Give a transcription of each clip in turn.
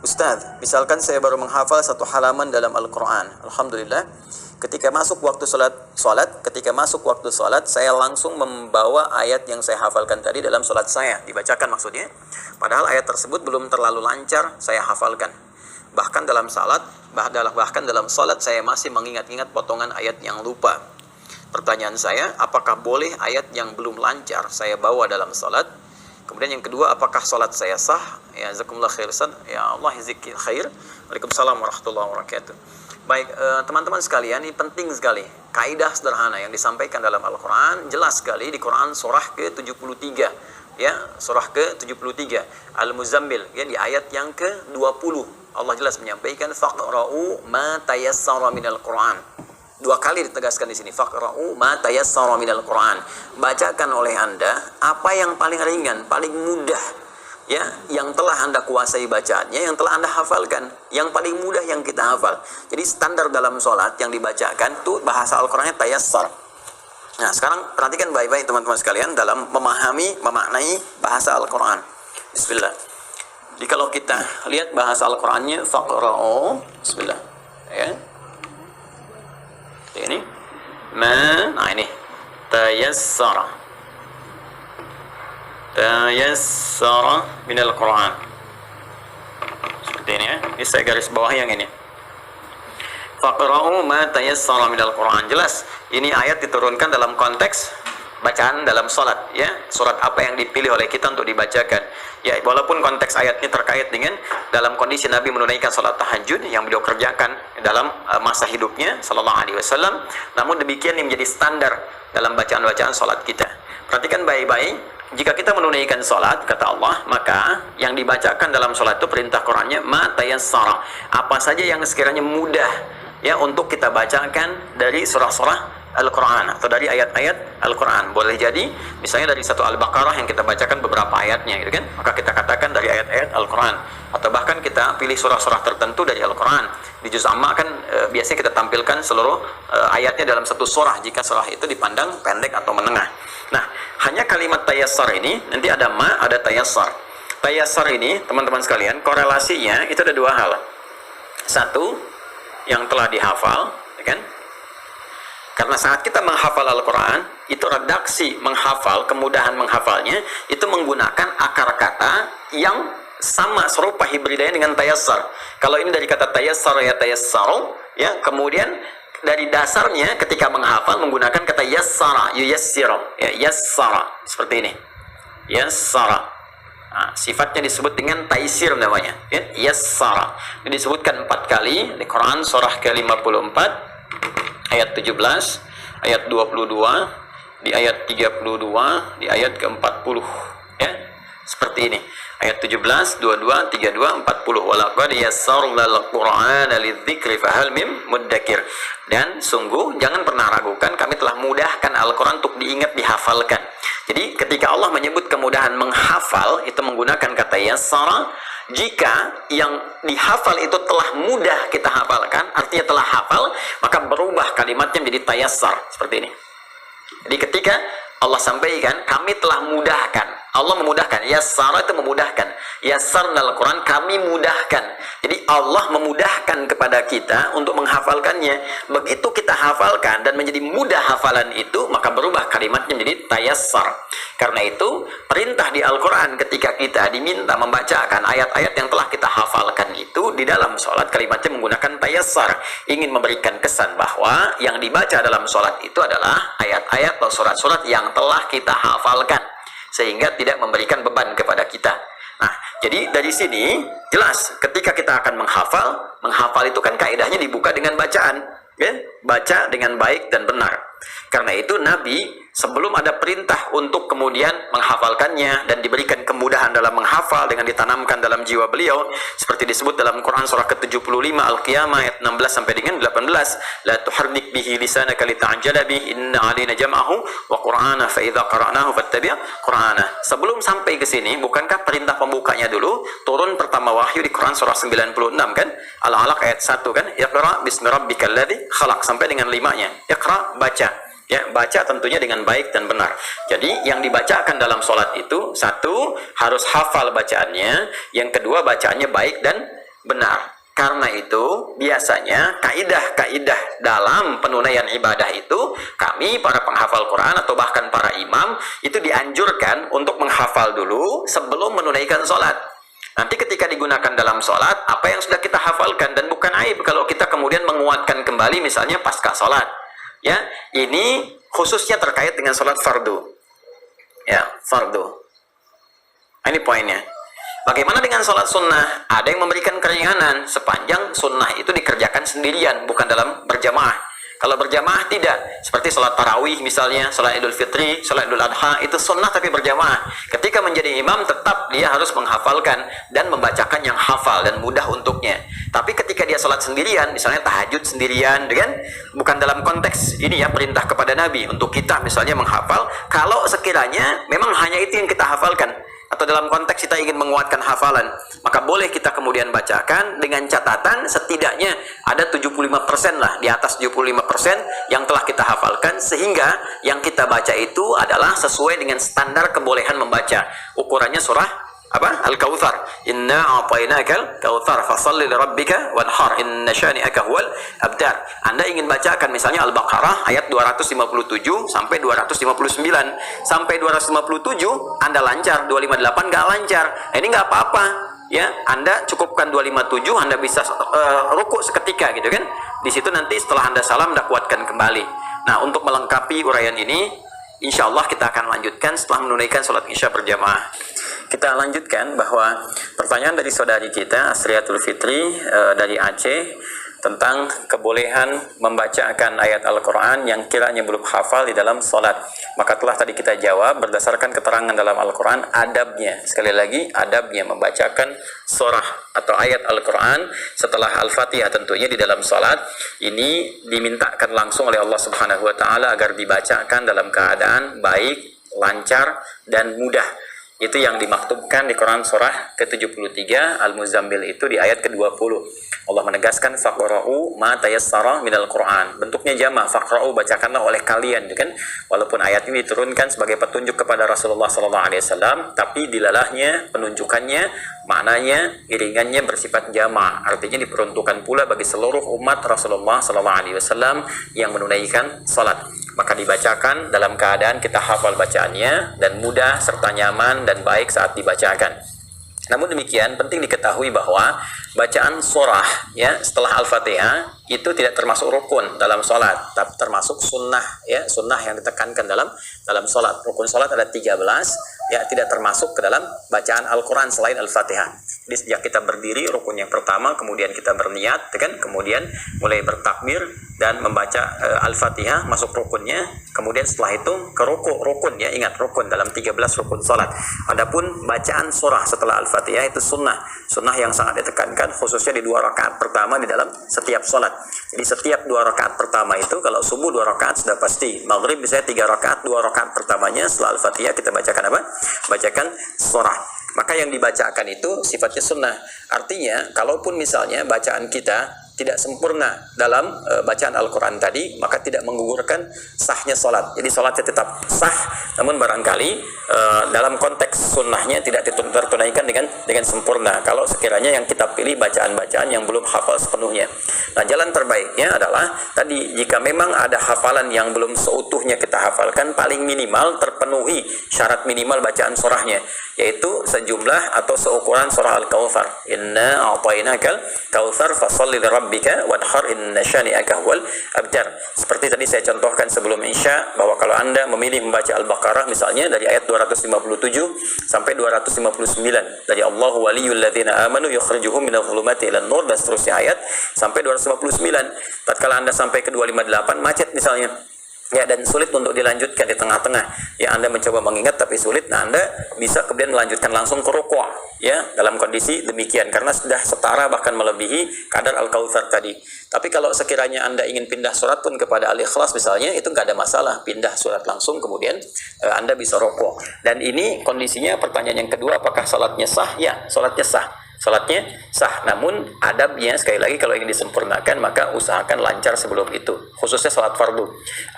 Ustadz, misalkan saya baru menghafal satu halaman dalam Al-Quran. Alhamdulillah, ketika masuk waktu ketika masuk waktu sholat, saya langsung membawa ayat yang saya hafalkan tadi dalam sholat saya. Dibacakan maksudnya. Padahal ayat tersebut belum terlalu lancar saya hafalkan. Bahkan dalam sholat saya masih mengingat-ingat potongan ayat yang lupa. Pertanyaan saya, apakah boleh ayat yang belum lancar saya bawa dalam sholat? Kemudian yang kedua, apakah sholat saya sah? Ya, jazakumullah khair Ustaz. Ya Allah yazikir khair. Waalaikumsalam warahmatullahi wabarakatuh. Baik, teman-teman sekalian, ini penting sekali. Kaidah sederhana yang disampaikan dalam Al-Quran, jelas sekali di Quran surah ke-73. Ya, surah ke-73 Al-Muzammil, ya, di ayat yang ke-20. Allah jelas menyampaikan faqra'u ma tayassara minal Quran. Dua kali ditegaskan di sini, faqra'u ma tayassara minal Quran. Bacakan oleh Anda apa yang paling ringan, paling mudah, ya, yang telah Anda kuasai bacaannya, yang telah Anda hafalkan, yang paling mudah yang kita hafal. Jadi standar dalam sholat yang dibacakan tuh bahasa Al-Qur'annya tayassar. Nah, sekarang perhatikan baik-baik teman-teman sekalian dalam memaknai bahasa Al-Qur'an. Bismillah. Jadi kalau kita lihat bahasa Al-Qur'annya faqra'u, bismillah, ya. Ini nah ini tayassara minal Quran, seperti ini ya. Ini saya garis bawah yang ini, faqra'u ma tayassara minal Quran. Jelas ini ayat diturunkan dalam konteks bacaan dalam sholat, ya, surat apa yang dipilih oleh kita untuk dibacakan, ya, walaupun konteks ayatnya terkait dengan dalam kondisi Nabi menunaikan sholat tahajud yang beliau kerjakan dalam masa hidupnya sallallahu alaihi wasallam, namun demikian ini menjadi standar dalam bacaan-bacaan sholat kita. Perhatikan baik-baik, jika kita menunaikan sholat, kata Allah, maka yang dibacakan dalam sholat itu perintah Qurannya ma tayassara, apa saja yang sekiranya mudah, ya, untuk kita bacakan dari surah-surah Al-Quran atau dari ayat-ayat Al-Quran. Boleh jadi misalnya dari satu Al-Baqarah yang kita bacakan beberapa ayatnya, gitu kan, maka kita katakan dari ayat-ayat Al-Quran, atau bahkan kita pilih surah-surah tertentu dari Al-Quran. Di juz amma kan biasanya kita tampilkan seluruh ayatnya dalam satu surah jika surah itu dipandang pendek atau menengah. Nah, hanya kalimat tayassar ini, nanti ada ma, ada tayassar. Tayassar ini teman-teman sekalian, korelasinya itu ada dua hal. Satu, yang telah dihafal, ya kan? Karena saat kita menghafal Al-Quran, itu redaksi menghafal, kemudahan menghafalnya, itu menggunakan akar kata yang sama, serupa hibridanya dengan tayassar. Kalau ini dari kata tayassar, ya tayassaru, ya, kemudian dari dasarnya ketika menghafal menggunakan kata yassara, yuyassiru, ya, yassara, seperti ini. Yassara. Nah, sifatnya disebut dengan taisir namanya, ya, yassara. Ini disebutkan 4 kali di Quran surah ke-54, ayat 17, ayat 22, di ayat 32, di ayat ke-40, ya. Seperti ini. Ayat 17, 22, 32, 40. Walaqad yassarnal Qur'ana lidzikri fahal mim muddakir. Dan sungguh jangan pernah ragukan, kami telah mudahkan Al-Qur'an untuk diingat, dihafalkan. Jadi ketika Allah menyebut kemudahan menghafal, itu menggunakan kata yassara. Jika yang dihafal itu telah mudah kita hafalkan, artinya telah hafal, maka berubah kalimatnya menjadi tayassar, seperti ini. Jadi ketika Allah sampaikan, kami telah mudahkan, Allah memudahkan, yassara itu memudahkan, yassarnal Quran, kami mudahkan. Jadi Allah memudahkan kepada kita untuk menghafalkannya. Begitu kita hafalkan dan menjadi mudah hafalan itu, maka berubah kalimatnya menjadi tayassar. Karena itu perintah di Al-Quran ketika kita diminta membacakan ayat-ayat yang telah kita hafalkan itu di dalam sholat, kalimatnya menggunakan tayassar, ingin memberikan kesan bahwa yang dibaca dalam sholat itu adalah ayat-ayat atau surat-surat yang telah kita hafalkan, sehingga tidak memberikan beban kepada kita. Nah, jadi dari sini jelas ketika kita akan menghafal itu kan kaidahnya dibuka dengan bacaan, ya? Baca dengan baik dan benar. Karena itu Nabi sebelum ada perintah untuk kemudian menghafalkannya dan diberikan kemudahan dalam menghafal dengan ditanamkan dalam jiwa beliau, seperti disebut dalam Quran surah ke-75 Al-Qiyamah ayat 16 sampai dengan 18, la tuharrik bihi lisanaka lita'jala bihi inna 'alaina jam'ahu wa qur'ana fa idza qara'nahu fattabi' qur'ana. Sebelum sampai ke sini, bukankah perintah pembukanya dulu turun pertama wahyu di Quran surah 96 kan? Al-Alaq ayat 1 kan? Iqra bismi rabbikal ladzi khalaq sampai dengan 5-nya. Iqra, baca. Ya, baca tentunya dengan baik dan benar. Jadi yang dibacakan dalam sholat itu, satu, harus hafal bacaannya. Yang kedua, bacaannya baik dan benar. Karena itu biasanya kaidah-kaidah dalam penunaian ibadah itu kami para penghafal Quran atau bahkan para imam itu dianjurkan untuk menghafal dulu sebelum menunaikan sholat. Nanti ketika digunakan dalam sholat, apa yang sudah kita hafalkan, dan bukan aib kalau kita kemudian menguatkan kembali misalnya pasca sholat. Ya, ini khususnya terkait dengan sholat fardu. Ya, fardu. Ini poinnya. Bagaimana dengan sholat sunnah? Ada yang memberikan keringanan sepanjang sunnah itu dikerjakan sendirian, bukan dalam berjamaah. Kalau berjamaah tidak, seperti sholat tarawih misalnya, sholat idul fitri, sholat idul adha, itu sunnah tapi berjamaah. Ketika menjadi imam tetap dia harus menghafalkan dan membacakan yang hafal dan mudah untuknya. Tapi ketika dia sholat sendirian, misalnya tahajud sendirian, dengan bukan dalam konteks ini ya perintah kepada Nabi untuk kita misalnya menghafal. Kalau sekiranya memang hanya itu yang kita hafalkan, atau dalam konteks kita ingin menguatkan hafalan, maka boleh kita kemudian bacakan dengan catatan setidaknya ada 75% lah, di atas 75% yang telah kita hafalkan, sehingga yang kita baca itu adalah sesuai dengan standar kebolehan membaca. Ukurannya surah apa? Al-Kautsar. Inna a'tainakal kautsar fashalli lirabbika wanhar inna syani'aka huwal abtar. Anda ingin bacakan misalnya Al-Baqarah ayat 257 sampai 259. Sampai 257 Anda lancar, 258 nggak lancar. Ini nggak apa-apa. Ya, Anda cukupkan 257, Anda bisa rukuk seketika gitu kan. Di situ nanti setelah Anda salam Anda kuatkan kembali. Nah, untuk melengkapi uraian ini, insya Allah kita akan lanjutkan setelah menunaikan sholat isya berjamaah. Kita lanjutkan bahwa pertanyaan dari saudari kita Asriatul Fitri dari Aceh tentang kebolehan membacakan ayat Al-Quran yang kiranya belum hafal di dalam sholat. Maka telah tadi kita jawab berdasarkan keterangan dalam Al-Quran adabnya. Sekali lagi adabnya membacakan surah atau ayat Al-Quran setelah Al-Fatihah tentunya di dalam sholat. Ini dimintakan langsung oleh Allah Subhanahu Wa Taala agar dibacakan dalam keadaan baik, lancar, dan mudah. Itu yang dimaktubkan di Quran surah ke-73 Al-Muzammil itu di ayat ke-20. Allah menegaskan faqra'u ma tayassara minal Quran. Bentuknya jamak, faqra'u, bacakanlah oleh kalian, kan? Walaupun ayat ini diturunkan sebagai petunjuk kepada Rasulullah SAW, tapi dilalahnya, penunjukannya, maknanya, iringannya bersifat jamak. Artinya diperuntukkan pula bagi seluruh umat Rasulullah SAW yang menunaikan salat. Maka dibacakan dalam keadaan kita hafal bacaannya dan mudah serta nyaman dan baik saat dibacakan. Namun demikian penting diketahui bahwa bacaan surah ya setelah Al-Fatihah itu tidak termasuk rukun dalam sholat, tapi termasuk sunnah ya, sunnah yang ditekankan dalam sholat. Rukun sholat ada 13 ya, tidak termasuk ke dalam bacaan Al-Quran selain Al-Fatihah. Jadi sejak kita berdiri rukun yang pertama, kemudian kita berniat kan, kemudian mulai bertakbir dan membaca Al-Fatihah masuk rukunnya, kemudian setelah itu ke rukun ya, ingat rukun dalam 13 rukun sholat. Adapun bacaan surah setelah Al-Fatihah itu sunnah yang sangat ditekankan khususnya di 2 rakaat pertama di dalam setiap sholat. Jadi setiap 2 rakaat pertama itu, kalau subuh 2 rakaat sudah pasti, maghrib misalnya 3 rakaat, 2 rakaat pertamanya setelah Al-Fatihah kita bacakan apa? Bacakan surah. Maka yang dibacakan itu sifatnya sunnah. Artinya kalaupun misalnya bacaan kita tidak sempurna dalam bacaan Al-Quran tadi, maka tidak menggugurkan sahnya sholat. Jadi sholatnya tetap sah, namun barangkali dalam konteks sunnahnya tidak tertunaikan dengan sempurna kalau sekiranya yang kita pilih bacaan-bacaan yang belum hafal sepenuhnya. Nah, jalan terbaiknya adalah tadi, jika memang ada hafalan yang belum seutuhnya kita hafalkan, paling minimal terpenuhi syarat minimal bacaan surahnya, yaitu sejumlah atau seukuran surah Al-Kautsar. Inna a'tainakal kautsar fashalli lirabbika wanhar inna syani'aka huwal abtar. Seperti tadi saya contohkan sebelum Isya, bahwa kalau Anda memilih membaca Al-Baqarah misalnya dari ayat 257 sampai 259, dari Allahu waliyul ladzina amanu yukhrijuhum minadh dhulumati ilan nur, dan seterusnya ayat sampai 259. Tatkala Anda sampai ke 258 macet misalnya, ya, dan sulit untuk dilanjutkan di tengah-tengah, ya, Anda mencoba mengingat tapi sulit, nah Anda bisa kemudian melanjutkan langsung ke rukuk ya, dalam kondisi demikian karena sudah setara bahkan melebihi kadar Al-Kautsar tadi. Tapi kalau sekiranya Anda ingin pindah surat pun kepada Al-Ikhlas misalnya, itu nggak ada masalah, pindah surat langsung kemudian Anda bisa rukuk. Dan ini kondisinya pertanyaan yang kedua, apakah salatnya sah? Ya, salatnya sah. Salatnya sah, namun adabnya sekali lagi kalau ingin disempurnakan maka usahakan lancar sebelum itu, khususnya salat fardu.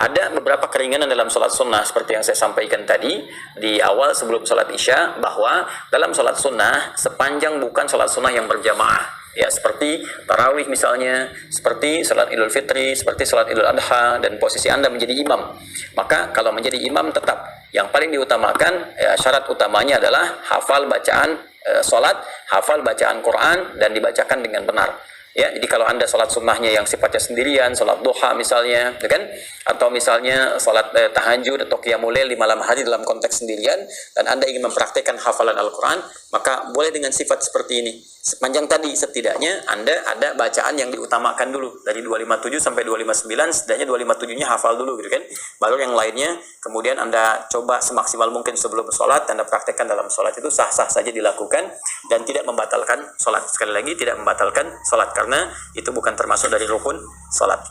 Ada beberapa keringanan dalam salat sunnah seperti yang saya sampaikan tadi di awal sebelum salat isya, bahwa dalam salat sunnah sepanjang bukan salat sunnah yang berjamaah Ya, seperti tarawih misalnya, seperti salat Idul Fitri, seperti salat Idul Adha, dan posisi Anda menjadi imam. Maka kalau menjadi imam tetap yang paling diutamakan, ya, syarat utamanya adalah hafal bacaan salat, hafal bacaan Quran, dan dibacakan dengan benar. Ya, jadi kalau Anda salat sunnahnya yang sifatnya sendirian, salat duha misalnya, ya kan? Atau misalnya salat tahajud atau qiyamul lail di malam hari dalam konteks sendirian, dan Anda ingin mempraktekkan hafalan Al-Quran, maka boleh dengan sifat seperti ini. Sepanjang tadi setidaknya Anda ada bacaan yang diutamakan dulu dari 257 sampai 259, setidaknya 257-nya hafal dulu gitu kan. Baru yang lainnya kemudian Anda coba semaksimal mungkin sebelum sholat, Anda praktekkan dalam sholat. Itu sah-sah saja dilakukan dan tidak membatalkan sholat. Sekali lagi tidak membatalkan sholat karena itu bukan termasuk dari rukun sholat.